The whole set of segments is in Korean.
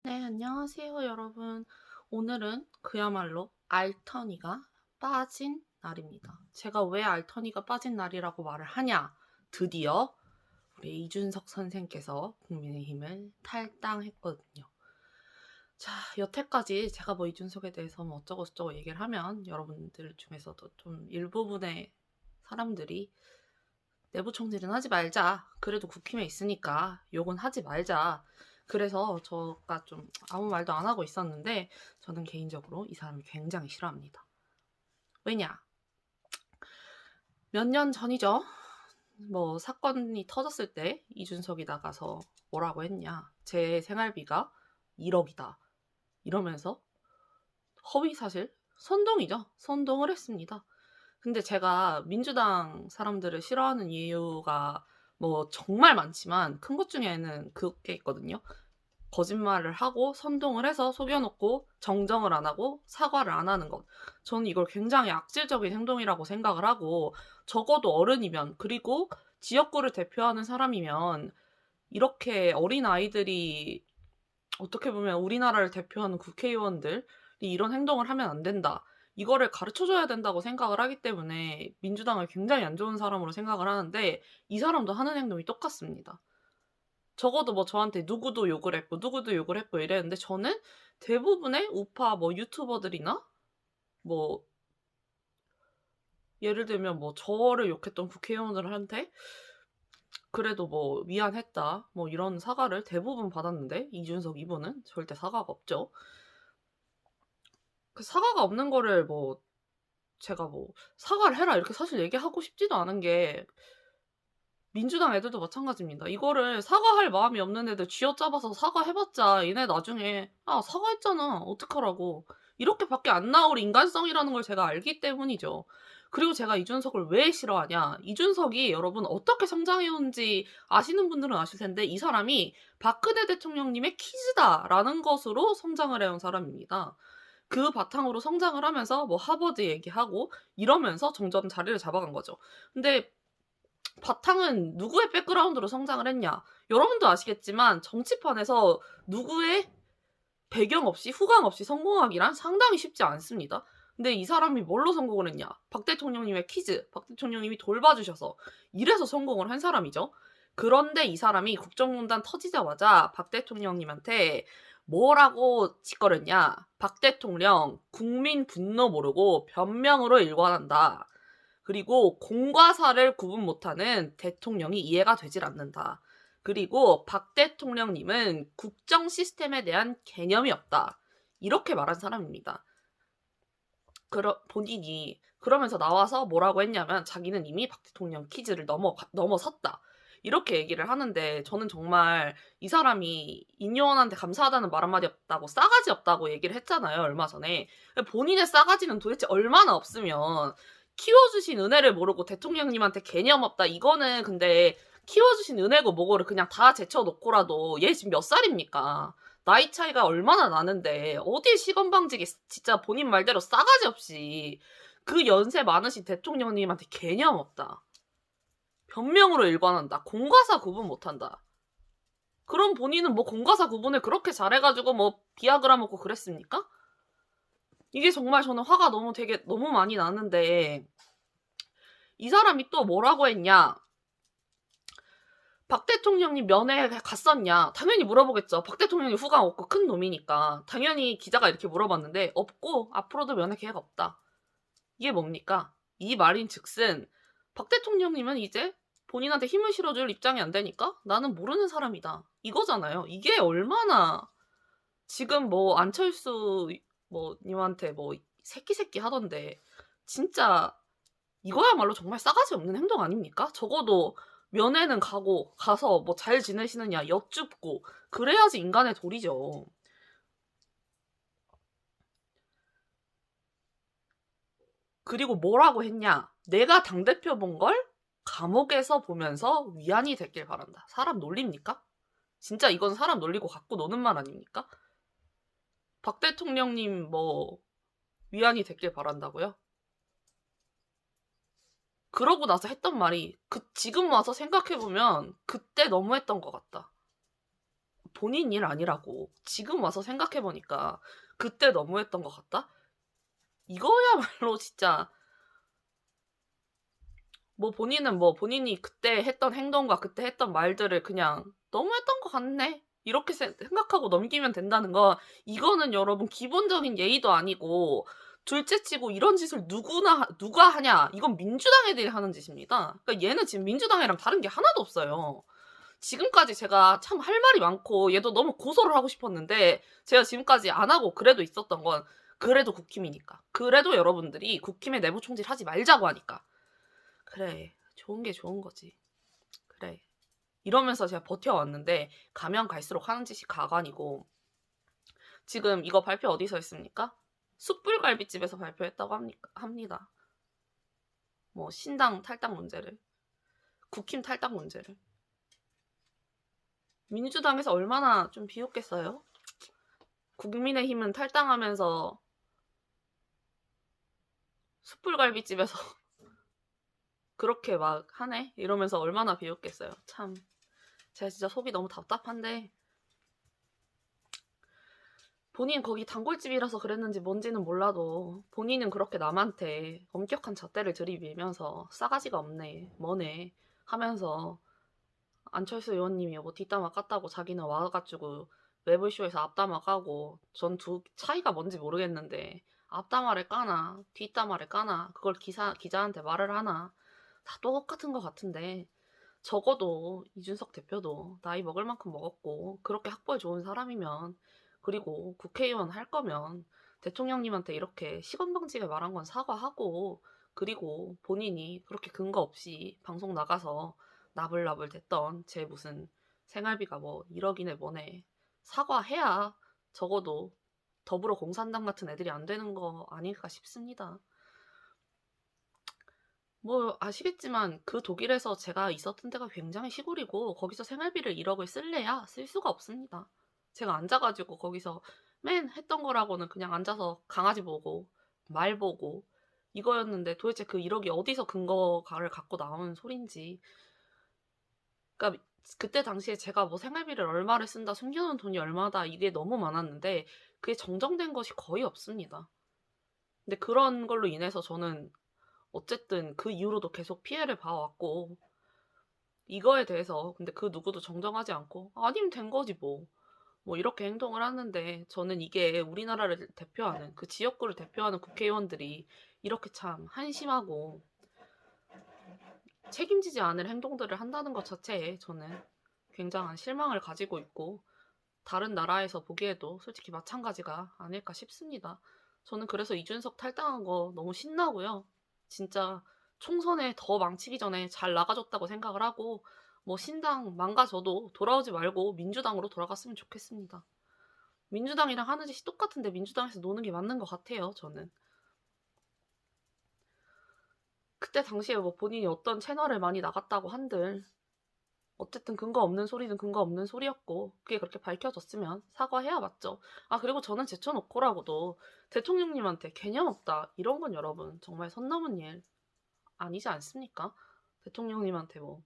네, 안녕하세요, 여러분. 오늘은 그야말로 알턴이가 빠진 날입니다. 제가 왜 알턴이가 빠진 날이라고 말을 하냐? 드디어 우리 이준석 선생께서 국민의힘을 탈당했거든요. 자, 여태까지 제가 뭐 이준석에 대해서 뭐 어쩌고저쩌고 얘기를 하면 여러분들 중에서도 좀 일부분의 사람들이 내부 총질은 하지 말자. 그래도 국힘에 있으니까 욕은 하지 말자. 그래서 저가 좀 아무 말도 안 하고 있었는데 저는 개인적으로 이 사람을 굉장히 싫어합니다. 왜냐? 몇 년 전이죠. 뭐 사건이 터졌을 때 이준석이 나가서 뭐라고 했냐. 제 생활비가 1억이다. 이러면서 허위사실? 선동이죠. 선동을 했습니다. 근데 제가 민주당 사람들을 싫어하는 이유가 뭐 정말 많지만 큰 것 중에는 그게 있거든요. 거짓말을 하고 선동을 해서 속여놓고 정정을 안 하고 사과를 안 하는 것. 저는 이걸 굉장히 악질적인 행동이라고 생각을 하고 적어도 어른이면 그리고 지역구를 대표하는 사람이면 이렇게 어린 아이들이 어떻게 보면 우리나라를 대표하는 국회의원들이 이런 행동을 하면 안 된다. 이거를 가르쳐줘야 된다고 생각을 하기 때문에 민주당을 굉장히 안 좋은 사람으로 생각을 하는데 이 사람도 하는 행동이 똑같습니다. 적어도 뭐 저한테 누구도 욕을 했고 누구도 욕을 했고 이랬는데 저는 대부분의 우파 뭐 유튜버들이나 뭐 예를 들면 뭐 저를 욕했던 국회의원들한테 그래도 뭐 미안했다 뭐 이런 사과를 대부분 받았는데 이준석 이분은 절대 사과가 없죠. 그 사과가 없는 거를 뭐 제가 뭐 사과를 해라 이렇게 사실 얘기하고 싶지도 않은 게 민주당 애들도 마찬가지입니다. 이거를 사과할 마음이 없는 애들 쥐어짜봐서 사과해봤자 얘네 나중에 아 사과했잖아 어떡하라고 이렇게밖에 안 나올 인간성이라는 걸 제가 알기 때문이죠. 그리고 제가 이준석을 왜 싫어하냐. 이준석이 여러분 어떻게 성장해온지 아시는 분들은 아실 텐데 이 사람이 박근혜 대통령님의 키즈다라는 것으로 성장을 해온 사람입니다. 그 바탕으로 성장을 하면서 뭐 하버드 얘기하고 이러면서 점점 자리를 잡아간 거죠. 근데 바탕은 누구의 백그라운드로 성장을 했냐? 여러분도 아시겠지만 정치판에서 누구의 배경 없이 후광 없이 성공하기란 상당히 쉽지 않습니다. 근데 이 사람이 뭘로 성공을 했냐? 박 대통령님의 퀴즈, 박 대통령님이 돌봐주셔서 이래서 성공을 한 사람이죠. 그런데 이 사람이 국정농단 터지자마자 박 대통령님한테 뭐라고 짓거렸냐? 박 대통령 국민 분노 모르고 변명으로 일관한다. 그리고 공과 사를 구분 못하는 대통령이 이해가 되질 않는다. 그리고 박 대통령님은 국정 시스템에 대한 개념이 없다. 이렇게 말한 사람입니다. 본인이 그러면서 나와서 뭐라고 했냐면 자기는 이미 박 대통령 퀴즈를 넘어섰다. 이렇게 얘기를 하는데 저는 정말 이 사람이 인요원한테 감사하다는 말 한마디 없다고 싸가지 없다고 얘기를 했잖아요. 얼마 전에. 본인의 싸가지는 도대체 얼마나 없으면 키워주신 은혜를 모르고 대통령님한테 개념 없다. 이거는 근데 키워주신 은혜고 뭐고를 그냥 다 제쳐놓고라도 얘 지금 몇 살입니까? 나이 차이가 얼마나 나는데 어디 시건방지게 진짜 본인 말대로 싸가지 없이 그 연세 많으신 대통령님한테 개념 없다. 변명으로 일관한다. 공과사 구분 못한다. 그럼 본인은 뭐 공과사 구분을 그렇게 잘해가지고 뭐 비아그라 먹고 그랬습니까? 이게 정말 저는 화가 너무 많이 나는데 이 사람이 또 뭐라고 했냐? 박 대통령이 면회에 갔었냐? 당연히 물어보겠죠. 박 대통령이 후광 없고 큰 놈이니까. 당연히 기자가 이렇게 물어봤는데 없고 앞으로도 면회 계획 없다. 이게 뭡니까? 이 말인 즉슨 박 대통령님은 이제 본인한테 힘을 실어줄 입장이 안 되니까 나는 모르는 사람이다. 이거잖아요. 이게 얼마나 지금 뭐 안철수 뭐 님한테 뭐 새끼 하던데 진짜 이거야말로 정말 싸가지 없는 행동 아닙니까? 적어도 면회는 가서 뭐 잘 지내시느냐 여쭙고 그래야지 인간의 도리죠. 그리고 뭐라고 했냐? 내가 당대표 본 걸 감옥에서 보면서 위안이 됐길 바란다. 사람 놀립니까? 진짜 이건 사람 놀리고 갖고 노는 말 아닙니까? 박 대통령님 뭐 위안이 됐길 바란다고요? 그러고 나서 했던 말이 지금 와서 생각해보면 그때 너무했던 것 같다. 본인 일 아니라고. 지금 와서 생각해보니까 그때 너무했던 것 같다? 이거야말로 진짜 뭐 본인은 뭐 본인이 그때 했던 행동과 그때 했던 말들을 그냥 너무했던 것 같네 이렇게 생각하고 넘기면 된다는 거, 이거는 여러분 기본적인 예의도 아니고, 둘째치고 이런 짓을 누가 하냐, 이건 민주당 애들이 하는 짓입니다. 그러니까 얘는 지금 민주당이랑 다른 게 하나도 없어요. 지금까지 제가 참 할 말이 많고 얘도 너무 고소를 하고 싶었는데 제가 지금까지 안 하고 그래도 있었던 건, 그래도 국힘이니까, 그래도 여러분들이 국힘의 내부 총질 하지 말자고 하니까, 그래 좋은 게 좋은 거지, 그래 이러면서 제가 버텨왔는데 가면 갈수록 하는 짓이 가관이고, 지금 이거 발표 어디서 했습니까? 숯불갈비집에서 발표했다고 합니다. 뭐 신당 탈당 문제를, 국힘 탈당 문제를. 민주당에서 얼마나 좀 비웃겠어요? 국민의힘은 탈당하면서 숯불갈비집에서 그렇게 막 하네? 이러면서 얼마나 비웃겠어요. 참 제가 진짜 속이 너무 답답한데, 본인 거기 단골집이라서 그랬는지 뭔지는 몰라도 본인은 그렇게 남한테 엄격한 잣대를 들이밀면서 싸가지가 없네 뭐네 하면서, 안철수 의원님이 뭐 뒷담화 깠다고 자기는 와가지고 매블쇼에서 앞담화 까고, 전 두 차이가 뭔지 모르겠는데 앞담화를 까나 뒷담화를 까나 그걸 기자한테 말을 하나 다 똑같은 것 같은데, 적어도 이준석 대표도 나이 먹을 만큼 먹었고 그렇게 학벌 좋은 사람이면, 그리고 국회의원 할 거면 대통령님한테 이렇게 시건방지게 말한 건 사과하고, 그리고 본인이 그렇게 근거 없이 방송 나가서 나불나불 됐던 제 무슨 생활비가 뭐 1억이네 뭐네 사과해야 적어도 더불어 공산당 같은 애들이 안 되는 거 아닐까 싶습니다. 뭐 아시겠지만 그 독일에서 제가 있었던 데가 굉장히 시골이고 거기서 생활비를 1억을 쓸래야 쓸 수가 없습니다. 제가 앉아가지고 거기서 맨 했던 거라고는 그냥 앉아서 강아지 보고 말 보고 이거였는데, 도대체 그 1억이 어디서 근거를 갖고 나오는 소린지. 그러니까 그때 당시에 제가 뭐 생활비를 얼마를 쓴다, 숨겨놓은 돈이 얼마다, 이게 너무 많았는데 그게 정정된 것이 거의 없습니다. 근데 그런 걸로 인해서 저는 어쨌든 그 이후로도 계속 피해를 봐왔고, 이거에 대해서 근데 그 누구도 정정하지 않고 아니면 된 거지 뭐 이렇게 행동을 하는데, 저는 이게 우리나라를 대표하는 그 지역구를 대표하는 국회의원들이 이렇게 참 한심하고 책임지지 않을 행동들을 한다는 것 자체에 저는 굉장한 실망을 가지고 있고, 다른 나라에서 보기에도 솔직히 마찬가지가 아닐까 싶습니다. 저는 그래서 이준석 탈당한 거 너무 신나고요. 진짜 총선에 더 망치기 전에 잘 나가줬다고 생각을 하고, 뭐 신당 망가져도 돌아오지 말고 민주당으로 돌아갔으면 좋겠습니다. 민주당이랑 하는 짓이 똑같은데 민주당에서 노는 게 맞는 것 같아요, 저는. 그때 당시에 뭐 본인이 어떤 채널에 많이 나갔다고 한들 어쨌든 근거 없는 소리는 근거 없는 소리였고, 그게 그렇게 밝혀졌으면 사과해야 맞죠. 아, 그리고 저는 제쳐놓고라고도 대통령님한테 개념 없다 이런 건 여러분 정말 선 넘은 일 아니지 않습니까? 대통령님한테 뭐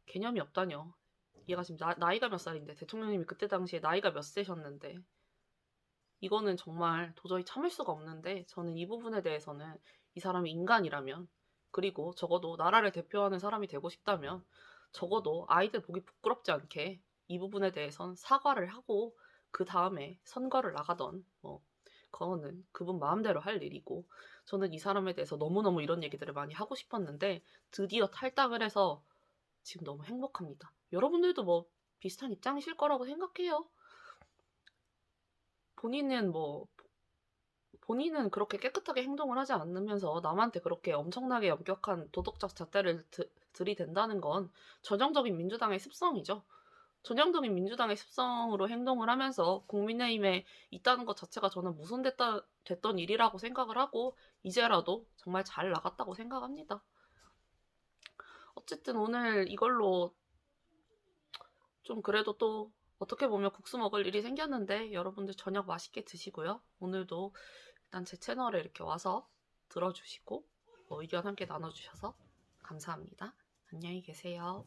개념이 없다뇨. 얘가 지금 나이가 몇 살인데, 대통령님이 그때 당시에 나이가 몇 세셨는데, 이거는 정말 도저히 참을 수가 없는데, 저는 이 부분에 대해서는 이 사람이 인간이라면, 그리고 적어도 나라를 대표하는 사람이 되고 싶다면 적어도 아이들 보기 부끄럽지 않게 이 부분에 대해선 사과를 하고 그 다음에 선거를 나가던 뭐 그거는 그분 마음대로 할 일이고, 저는 이 사람에 대해서 너무너무 이런 얘기들을 많이 하고 싶었는데 드디어 탈당을 해서 지금 너무 행복합니다. 여러분들도 뭐 비슷한 입장이실 거라고 생각해요. 본인은 그렇게 깨끗하게 행동을 하지 않으면서 남한테 그렇게 엄청나게 엄격한 도덕적 잣대를 들이댄다는 건 전형적인 민주당의 습성이죠. 전형적인 민주당의 습성으로 행동을 하면서 국민의힘에 있다는 것 자체가 저는 됐던 일이라고 생각을 하고, 이제라도 정말 잘 나갔다고 생각합니다. 어쨌든 오늘 이걸로 좀 그래도 또 어떻게 보면 국수 먹을 일이 생겼는데, 여러분들 저녁 맛있게 드시고요. 오늘도 일단 제 채널에 이렇게 와서 들어주시고 의견 함께 나눠주셔서 감사합니다. 안녕히 계세요.